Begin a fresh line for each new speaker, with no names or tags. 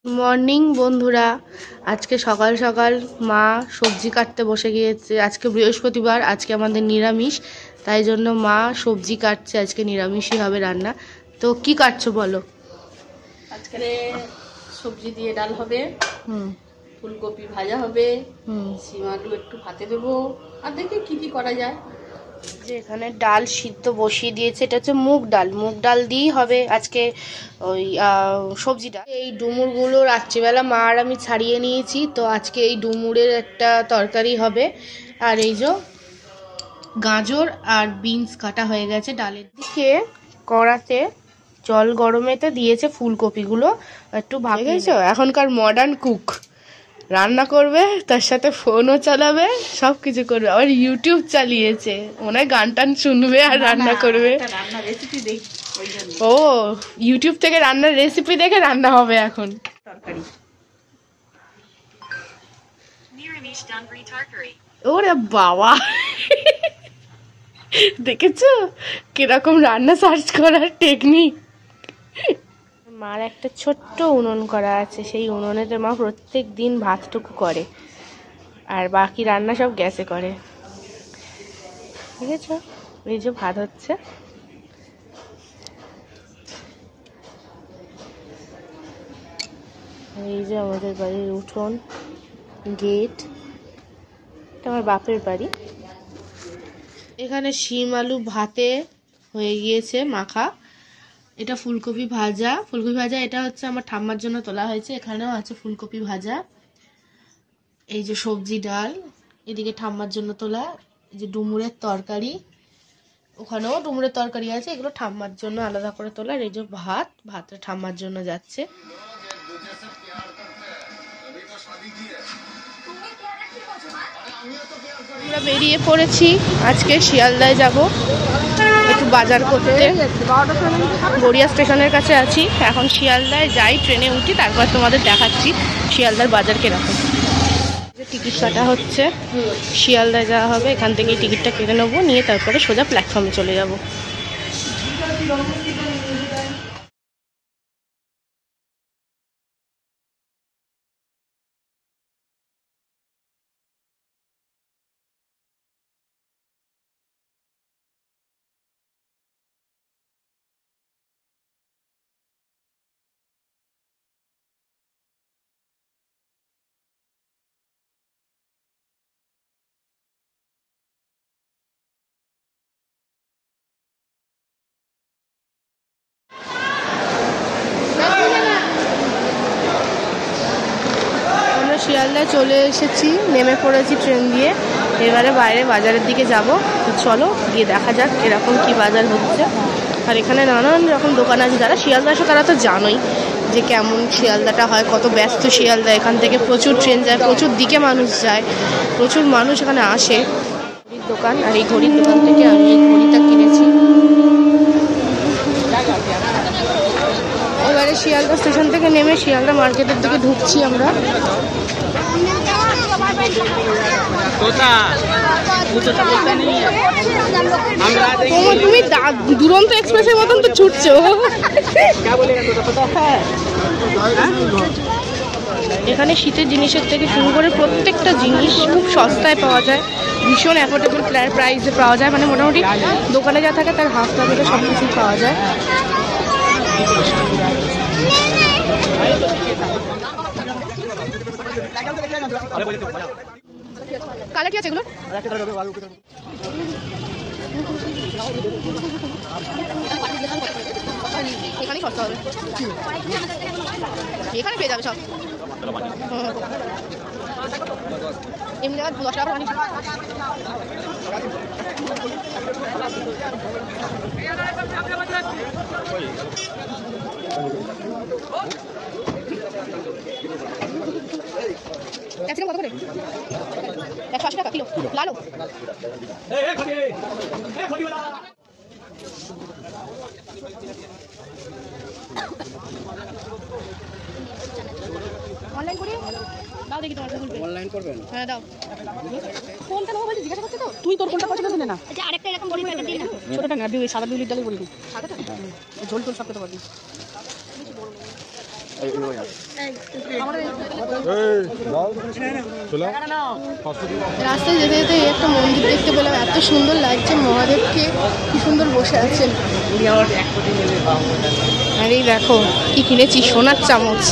Morning বন্ধুরা, আজকে সকাল সকাল মা সবজি কাটতে বসে গিয়েছে। আজকে বৃহস্পতিবার, আজকে আমাদের নিরামিষ, তাই জন্য মা সবজি কাটছে। আজকে নিরামিষই হবে রান্না। তো কি কাটছো বলো?
আজকে সবজি দিয়ে ডাল হবে,
হুম
ফুলকপি ভাজা হবে,
হুম
সিম আলু একটু ভাতে দেবো, আর দেখি কি কি করা যায়।
যে এখানে ডাল সিদ্ধ বসিয়ে দিয়েছে, এটা হচ্ছে মুগ ডাল। মুগ ডাল দিয়েই হবে আজকে ওই সবজিটা। এই ডুমুরগুলো রাত্রিবেলা মা আর আমি ছাড়িয়ে নিয়েছি, তো আজকে এই ডুমুরের একটা তরকারি হবে। আর এই যে গাজর আর বিনস কাটা হয়ে গেছে। ডালের দিকে কড়াতে জল গরমেতে দিয়েছে ফুলকপিগুলো একটু ভাজে গেছো। এখনকার মডার্ন কুক রান্না করবে, তার সাথে ফোনও চালাবে, সব কিছু করবে, আবার ইউটিউব চালিয়েছে, মনে হয় গান টান শুনবে আর রান্না করবে।
রান্নার রেসিপি দেখি, ওই জন্য
ও ইউটিউব থেকে রান্নার রেসিপি দেখে রান্না হবে এখন।
তরকারি
ওরে বাবা, দেখেছো কিরকম রান্না সার্চ করার টেকনিক। মার একটা ছোট্ট উনুন করা আছে, সেই উনুনেতে মা প্রত্যেক দিন ভাতটুকু করে, আর বাকি রান্না সব গ্যাসে করে। দেখেছো, এই যে ভাত হচ্ছে। এই যে আমাদের বাড়ির উঠোন, গেট, এটা আমার বাপের বাড়ি। এখানে শিম আলু ভাতে হয়ে গিয়েছে মাখা। এটা ফুলকপি ভাজা, এটা হচ্ছে আমার ঠাম্মার জন্য তোলা হয়েছে। এখানেও আছে ফুলকপি ভাজা। এই যে সবজি ডাল, এদিকে ঠাম্মার জন্য তোলা। এই যে ডুমুরের তরকারি, ওখানেও ডুমুরের তরকারি আছে, এগুলো ঠাম্মার জন্য আলাদা করে তোলা। আর এই যে ভাতটা ঠাম্মার জন্য যাচ্ছে। আমরা বেরিয়ে পড়েছি, আজকে শিয়ালদায় যাব একটু বাজার করতে। গড়িয়া স্টেশনের কাছে আছি এখন। শিয়ালদায় যাই, ট্রেনে উঠি, তারপর তোমাদের দেখাচ্ছি শিয়ালদার বাজার কিরকম। টিকিট কাটা হচ্ছে, শিয়ালদায় যাওয়া হবে, এখান থেকে টিকিটটা কেটে নেবো, নিয়ে তারপরে সোজা প্ল্যাটফর্মে চলে যাব। আমরা শিয়ালদায় চলে এসেছি, নেমে পড়েছি ট্রেন দিয়ে। এবারে বাইরে বাজারের দিকে যাব, তো চলো গিয়ে দেখা যাক এরকম কি বাজার হচ্ছে। আর এখানে নানান রকম দোকান আছে। যারা শিয়ালদা আসো তারা তো জানোই যে কেমন শিয়ালদাটা হয়, কত ব্যস্ত শিয়ালদা। এখান থেকে প্রচুর ট্রেন যায়, প্রচুর দিকে মানুষ যায়, প্রচুর মানুষ এখানে আসে। ঘড়ির দোকান, আর এই ঘড়ির দোকান থেকে আমি এই ঘড়িটা কিনেছি। এবারে শিয়ালদা স্টেশন থেকে নেমে শিয়ালদা মার্কেটের দিকে ঢুকছি আমরা। তুমি দুরন্ত এক্সপ্রেসের মতন তো ছুটছো। এখানে শীতের জিনিসের থেকে শুরু করে প্রত্যেকটা জিনিস খুব সস্তায় পাওয়া যায়, ভীষণ অ্যাফোর্ডেবল প্রাইসে পাওয়া যায়। মানে মোটামুটি দোকানে যা থাকে তার হাফ দামে সব কিছুই পাওয়া যায়। কালার কি আছে এগুলো? এখানেই সস্তা হবে, এখানে পেয়ে যাবে সব। এমনি জায়গায় 10 টাকা করে ক্যাপসিকাম কত করে? 180 টাকা কিলো। লালো অনলাইন করি দাও, দেখি তোমার গুগল পে অনলাইন করবেন। হ্যাঁ দাও। কোনটা নেবো বলতে জিজ্ঞাসা করতে, তো তুই তোর কোনটা পছন্দ দিলে না। আচ্ছা আরেকটা এরকম বড়ি প্যাকেট দিন না, ছোটটা না, সাদা 2 লিটারের বড়ি দিন। সাদাটা ঝোল টোল সব করতে পারবি। রাস্তায় যেতে যেতে একটা মন্দির দেখতে পেলাম, এত সুন্দর লাগছে, মহাদেবকে কি সুন্দর বসে আছেন। আর এই দেখো কি কিনেছি, সোনার চামচ।